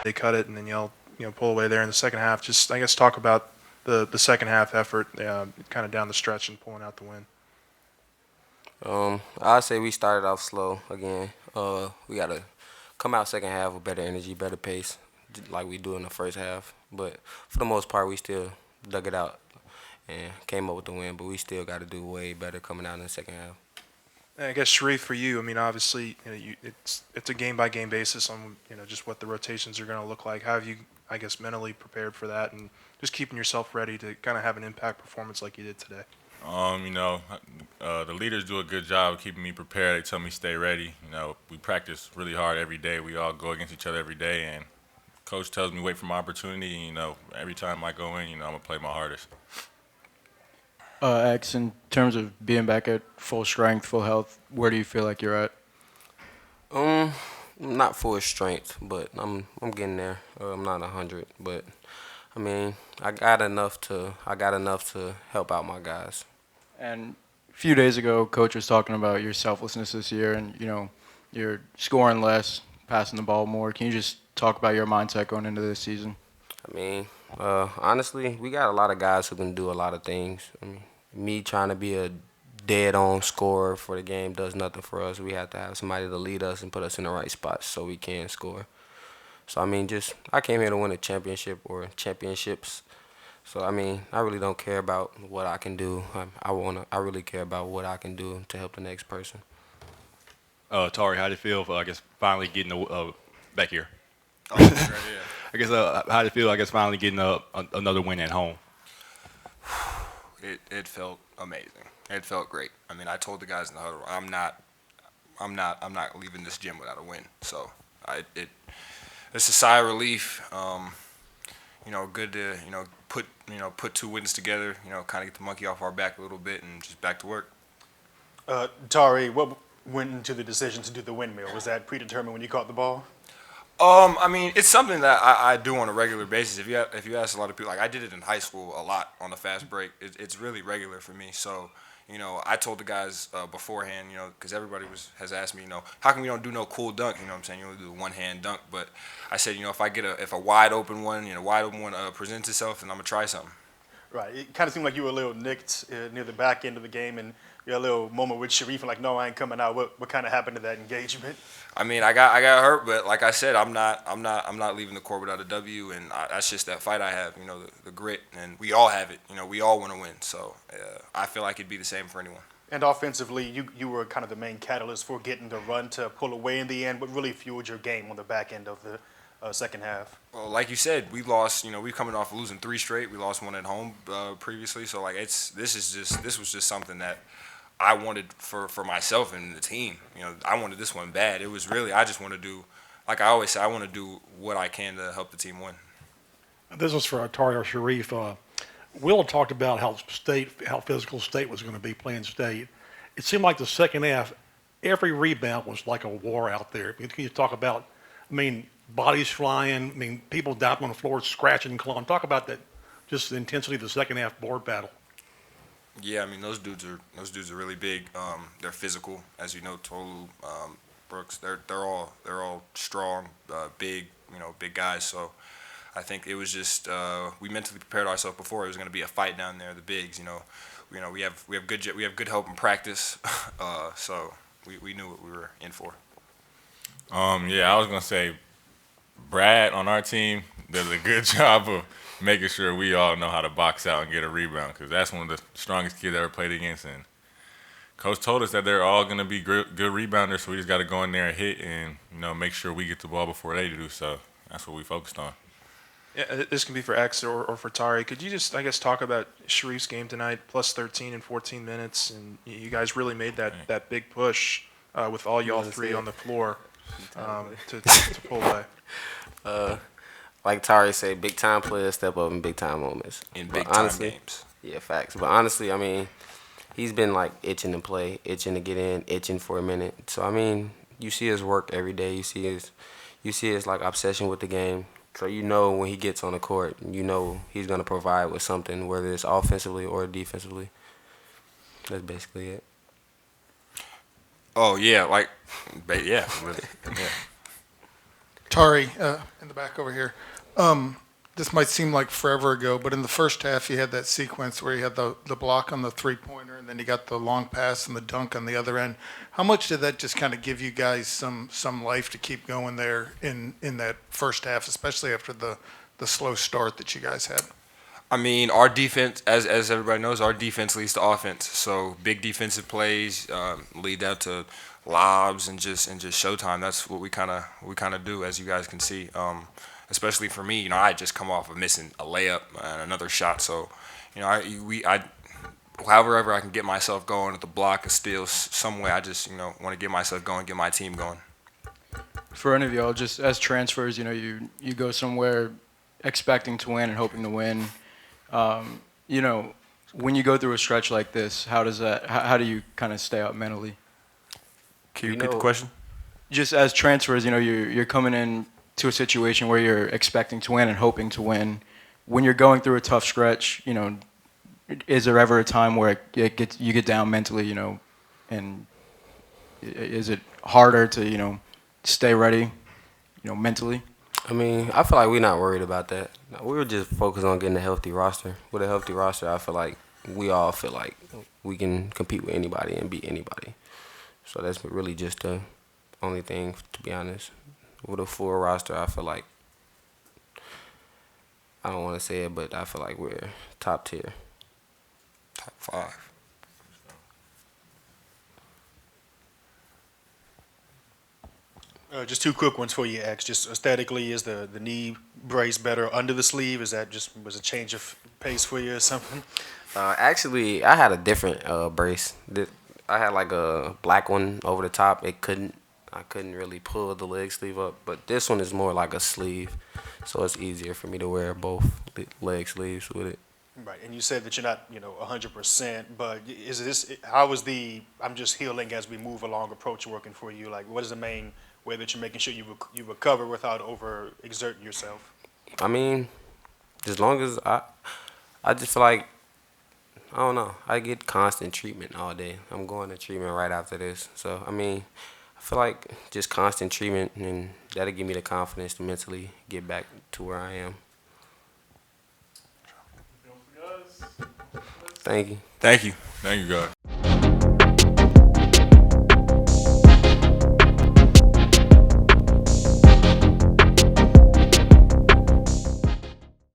they cut it, and then y'all pull away there in the second half. Just I guess talk about the second half effort, kind of down the stretch and pulling out the win. I'd say we started off slow again. We gotta come out second half with better energy, better pace, like we do in the first half. But for the most part, we still dug it out and came up with the win. But we still got to do way better coming out in the second half. And I guess Shareef, for you, I mean, obviously, it's a game by game basis on just what the rotations are going to look like. How have you, I guess, mentally prepared for that, and just keeping yourself ready to kind of have an impact performance like you did today? The leaders do a good job of keeping me prepared. They tell me stay ready. We practice really hard every day. We all go against each other every day, and coach tells me wait for my opportunity. Every time I go in, I'm gonna play my hardest. X, in terms of being back at full strength, full health, where do you feel like you're at? Not full strength, but I'm getting there. I'm not 100, but I mean I got enough to help out my guys. And a few days ago, coach was talking about your selflessness this year, and you're scoring less, passing the ball more. Can you just talk about your mindset going into this season? I mean, honestly, we got a lot of guys who can do a lot of things. I mean, me trying to be a dead-on scorer for the game does nothing for us. We have to have somebody to lead us and put us in the right spots so we can score. So, I mean, I came here to win a championship or championships. So, I mean, I really don't care about what I can do. I really care about what I can do to help the next person. Tari, how do you feel? I guess finally getting back here. Oh, that's right, yeah. I guess how do you feel? I guess finally getting another win at home. It felt amazing. It felt great. I mean, I told the guys in the huddle, I'm not leaving this gym without a win. So it's a sigh of relief. Good to put two wins together. Kind of get the monkey off our back a little bit and just back to work. Tari, what went into the decision to do the windmill? Was that predetermined when you caught the ball? I mean, it's something that I do on a regular basis. If you ask a lot of people, like I did it in high school a lot on the fast break. It's really regular for me. So, I told the guys beforehand, because everybody has asked me, how come you don't do no cool dunk? You know what I'm saying? You only do the one hand dunk. But I said, if a wide open one, presents itself, then I'm gonna try something. Right. It kind of seemed like you were a little nicked near the back end of the game, and you had a little moment with Shareef, and like, no, I ain't coming out. What kind of happened to that engagement? I mean, I got hurt, but like I said, I'm not leaving the court without a W, and that's just that fight I have. The grit, and we all have it. We all want to win. So I feel like it'd be the same for anyone. And offensively, you were kind of the main catalyst for getting the run to pull away in the end. What really fueled your game on the back end of the second half? Well, like you said, we lost. We coming off losing 3 straight. We lost one at home previously. So like this was just something that I wanted for myself and the team. I wanted this one bad. It was really I just want to do, like I always say, I want to do what I can to help the team win. This was for Tari or Shareef. Will talked about how physical State was going to be playing State. It seemed like the second half, every rebound was like a war out there. Can you talk about, bodies flying, people down on the floor scratching and clawing. Talk about that, just the intensity of the second half board battle. Yeah, those dudes are really big. They're physical, as you know. Tolu, Brooks, they're all strong, big, big guys. So I think it was just we mentally prepared ourselves before. It was going to be a fight down there. The bigs, we have good help in practice. So we knew what we were in for. Yeah, I was gonna say, Brad on our team does a good job of making sure we all know how to box out and get a rebound, because that's one of the strongest kids I ever played against. And Coach told us that they're all going to be good rebounders, so we just got to go in there and hit and make sure we get the ball before they do. So that's what we focused on. Yeah, this can be for X or for Tari. Could you just, I guess, talk about Shareef's game tonight, plus 13 in 14 minutes, and you guys really made that big push with all y'all three on the floor to pull away. Like Tari said, big time players step up in big time moments. In big time games. Yeah, facts. But honestly, he's been like itching to play, itching to get in, itching for a minute. So you see his work every day. You see his like obsession with the game. So when he gets on the court, he's gonna provide with something, whether it's offensively or defensively. That's basically it. Oh yeah, yeah. Tari, in the back over here. This might seem like forever ago, but in the first half, you had that sequence where you had the block on the three-pointer, and then you got the long pass and the dunk on the other end. How much did that just kind of give you guys some life to keep going there in that first half, especially after the slow start that you guys had? I mean, our defense, as everybody knows, our defense leads to offense. So big defensive plays lead out to lobs and just showtime. That's what we kind of do, as you guys can see. Especially for me, I just come off of missing a layup and another shot. So, I however I can get myself going at the block, a steal, some way. I just want to get myself going, get my team going. For any of y'all, just as transfers, you go somewhere expecting to win and hoping to win. When you go through a stretch like this, how do you kind of stay up mentally? Can you repeat the question? Just as transfers, you're coming in to a situation where you're expecting to win and hoping to win. When you're going through a tough stretch, is there ever a time where you get down mentally, and is it harder to, stay ready, mentally? I mean, I feel like we're not worried about that. We were just focused on getting a healthy roster. With a healthy roster, I feel like we all feel like we can compete with anybody and beat anybody. So that's really just the only thing, to be honest. With a full roster, I feel like, I don't want to say it, but I feel like we're top tier. Top 5. Just two quick ones for you, X. Just aesthetically, is the knee brace better under the sleeve? Is that just was a change of pace for you or something? Actually, I had a different brace. I had like a black one over the top. I couldn't really pull the leg sleeve up, but this one is more like a sleeve, so it's easier for me to wear both leg sleeves with it. Right, and you said that you're not, 100%, but how is I'm just healing as we move along approach working for you? Like, what is the main way that you're making sure you recover without over exerting yourself? I mean, as long as I just feel like, I don't know, I get constant treatment all day. I'm going to treatment right after this, so I mean, I feel like just constant treatment, and that'll give me the confidence to mentally get back to where I am. Thank you. Thank you, guys.